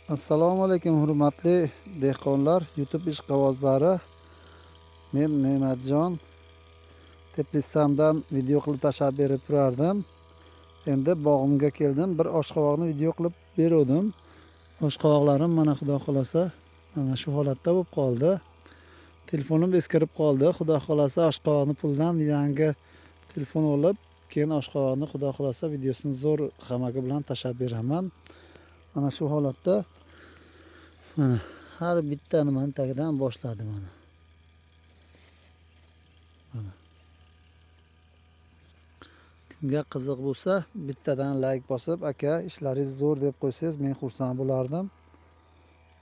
Assalomu alaykum hurmatli dehqonlar, YouTube ishqibozlari. Men Ne'matjon Teplissamdan video qilib tashlab berib turardim. Endi bog'imga keldim, bir oshqovoqni video qilib berdim. Oshqovoqlarim mana xudo xolasa mana shu holatda bo'lib qoldi. Telefonim eskirib qoldi. Xudo xolasa oshqovoqni puldan yangi telefon olib, keyin oshqovoqni xudo xolasa videosini zo'r xamaki bilan tashlab beraman. Mana shu holatda mana har bitta nimani tagidan boshladi mana. Kimga qiziq bo'lsa, bittadan like bosib, aka ishlaringiz zo'r deb qo'ysangiz, men xursand bo'lardim.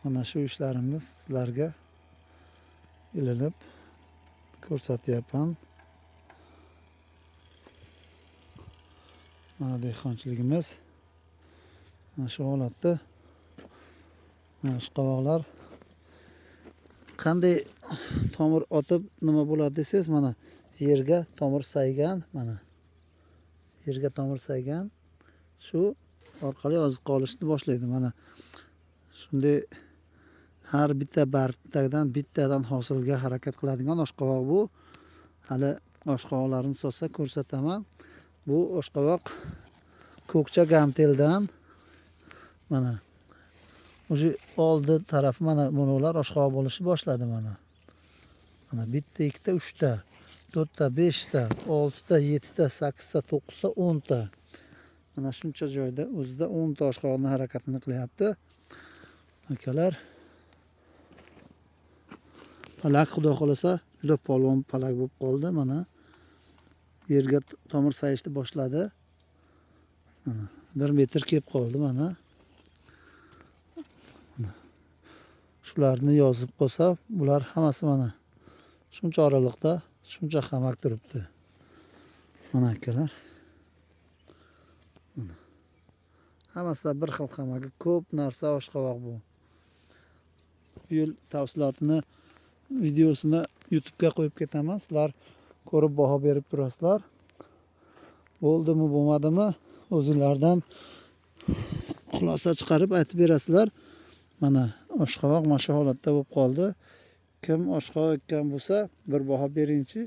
Mana shu ishlarimni sizlarga ilinib ko'rsatyapman. Mana dehqonchiligimiz mana shu holatda. Mana shu qovoqlar qanday tomir otib nima bo'ladi desangiz, mana yerga tomir saygan, mana yerga tomir saygan, shu orqali oziq olishni boshlaydi. Mana shunday har bitta bargdan bittadan hosilga harakat qiladigan oshqovoq bu. Hali oshqovoqlarni sotsa ko'rsataman. Bu oshqovoq ko'kcha gamteldan mana o'sha oldi taraf mana bular oshqovoq bo'lishni boshladi mana. Mana bitta, ikkita, uchta, to'rtta, beshta, oltita, yettita, sakkizta, to'qqizta, o'nta. Mana shuncha joyda o'zida 10 ta oshqovoqni harakatini qilyapti. Akalar, palak xudo xolasa juda polvon palak bo'lib qoldi. Mana yerga tomir sayishni boshladi. Mana 1 metr kelib qoldi mana. Shularni yozib qo'ysa, bular hammasi mana shuncha oraliqda shuncha xamak turibdi. Mana akalar. Mana hammasida bir xil xamaki, ko'p narsa oshqovoq bu. Bu yil tavsilotini videosini YouTube'ga qo'yib ketaman. Sizlar ko'rib baho berib turasizlar. Bo'ldimi, bo'lmadimi, o'zingizlardan xulosa chiqarib aytib berasizlar. Mana oshqovoq mana shu holatda bo'lib qoldi. Kim oshqovoq ekkan bo'lsa, bir baho beringchi.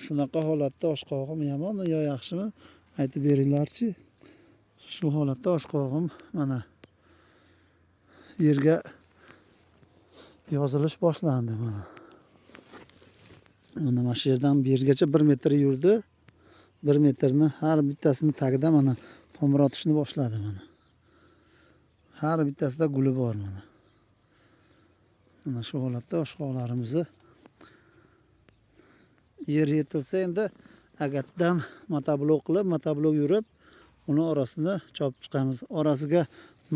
Shunaqa holatda oshqovog'im yomonmi yo yaxshimi? Aytib beringlarchi. Shu holatda oshqovog'im mana yerga yozilish boshlandi mana. Mana shu yerdan bu yergacha 1 metr yurdi. 1 metrni har bittasini tagida mana tomir otishni boshladi mana. Har bittasida guli bor mana. Mana shu holatda oshqovoqlarimizni yer yetilsa endi agatdan motoblok qilib, motoblok yurib, uni orasini chopib chiqamiz. Orasiga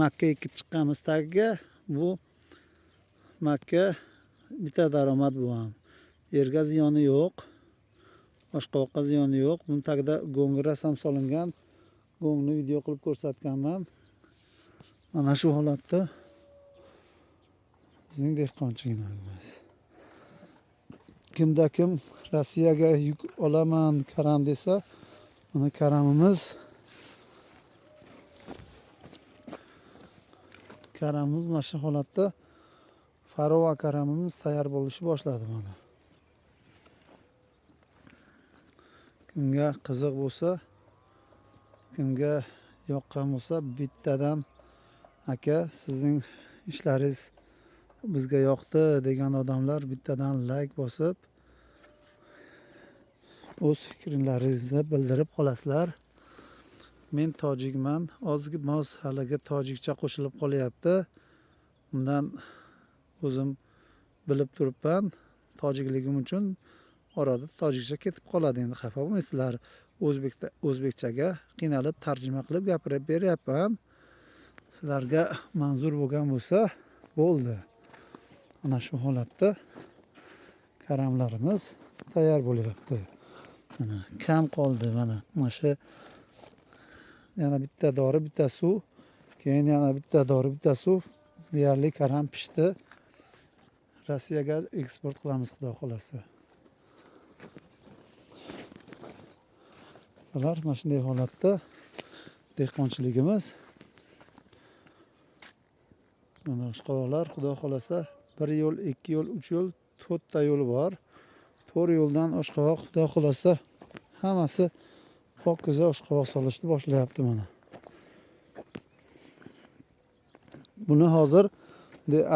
makka ekib chiqqamiz tagiga. Bu makka bitta daromad bu ham. Yerga ziyoni yo'q. Oshqovoqqa ziyoni yo'q. Buni tagida go'ngiras ham solingan. Go'ngni video qilib ko'rsatganman. Mana shu holatda bizning dehqonchiligimiz. Kimda kim Rossiyaga yuk olaman, karam desa, mana karamimiz mana shu holatda Farova karamimiz tayyor bo'lishni boshladi mana. Kimga qiziq bo'lsa, kimga yoqqan bo'lsa, bittadan aka sizning ishlaringiz bizga yoqdi degan odamlar bittadan like bosib o'z fikrlaringizni bildirib qolasizlar. Men tojikman, ozgina haliga tojikcha qo'shilib qolyapti. Undan o'zim bilib turibman. Tojikligim uchun orada tojikcha ketib qoladi. Endi xafa bo'lmaysizlar. O'zbekchaga qiynalib tarjima qilib gapirib beryapman. Sizlarga manzur bo'lgan bo'lsa bo'ldi. Mana shu holatda karamlarimiz tayyor bo'lyapti. Mana kam qoldi mana. Mana shu yana bitta dori, bitta suv, keyin yana bitta dori, bitta suv. Deyarli karam pishdi. Rossiyaga eksport qilamiz xudo xolasa. Ular mana shunday holatda dehqonchiligimiz Mana oshqovoqlar xudo xolasa 1 yo'l, 2 yo'l, 3 yo'l, 4 ta yo'li bor. 4 yo'ldan oshqovoq xudo xolasa hammasi pokiza oshqovoq solishni boshlayapti mana. Buni hozir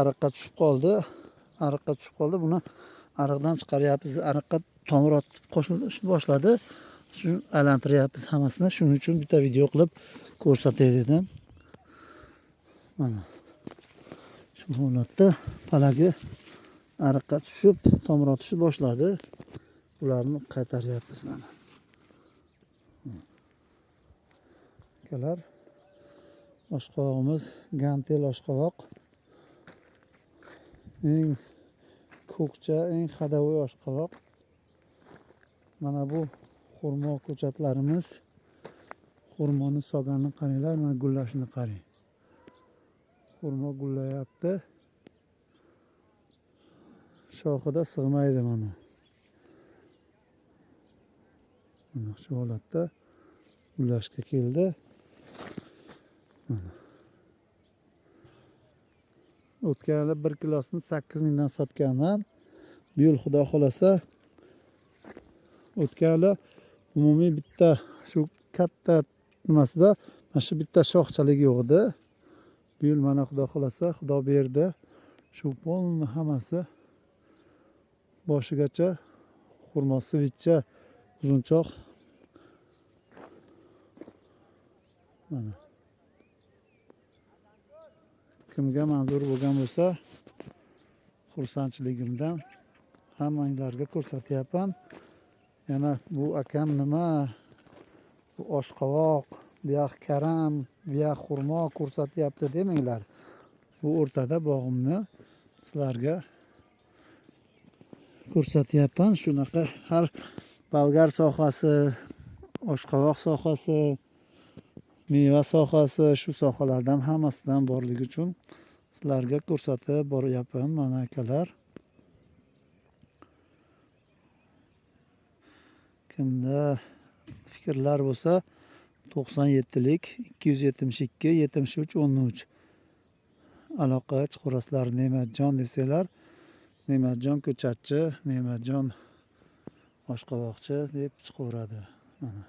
ariqqa tushib qoldi. Buni ariqdan chiqaryapmiz. Ariqqa tomir otib qo'shilishni boshladi. Shuni aylantiryapmiz hammasini. Shuning uchun bitta video qilib ko'rsatay dedim. Mana. Shu holatda palagi ariqqa tushib, tomir otishni boshladi. Ularni qaytaryapmiz mana. Akalar, oshqovoqimiz gantel oshqovoq. Eng ko'kcha, eng hadavoy oshqovoq. Mana bu xurmo ko'chatlarimiz. Xurmoni solganini qaranglar, mana gullashini qarang. Xurmo gullayapti. Shoxida sig'maydi mana. Mana shu holatda gullashga keldi. Mana. O'tgan yili 1 kilosini 8 mingdan sotganman. Bu yil xudo xolasa o'tgan yili umumiy bitta shu katta nimasida mana shu bitta shoxchalik yo'q edi. Bu yil mana xudo xolasa, xudo berdi. Shu polni hammasi boshigacha xurmo svitcha uzunchoq. Mana. Kimga manzur bo'lgan bo'lsa, xursandchiligimdan hammanglarga ko'rsatyapman. Yana bu akam nima? Bu oshqovoq, bu yoq karam, bu yoq xurmo ko'rsatyapti demanglar. Bu o'rtada bog'imni sizlarga ko'rsatyapman. Shunaqa har bolgar sohasi, oshqovoq sohasi, meva sohasi, shu sohalardan hammasidan borligi uchun sizlarga ko'rsatib boryapman mana akalar. Kimda fikrlar bo'lsa 97lik 272 73 13 aloqa chiqarasizlar. Ne'matjon desanglar, Ne'matjon ko'chatchi, Ne'matjon oshqovoqchi deb chiqaveradi mana.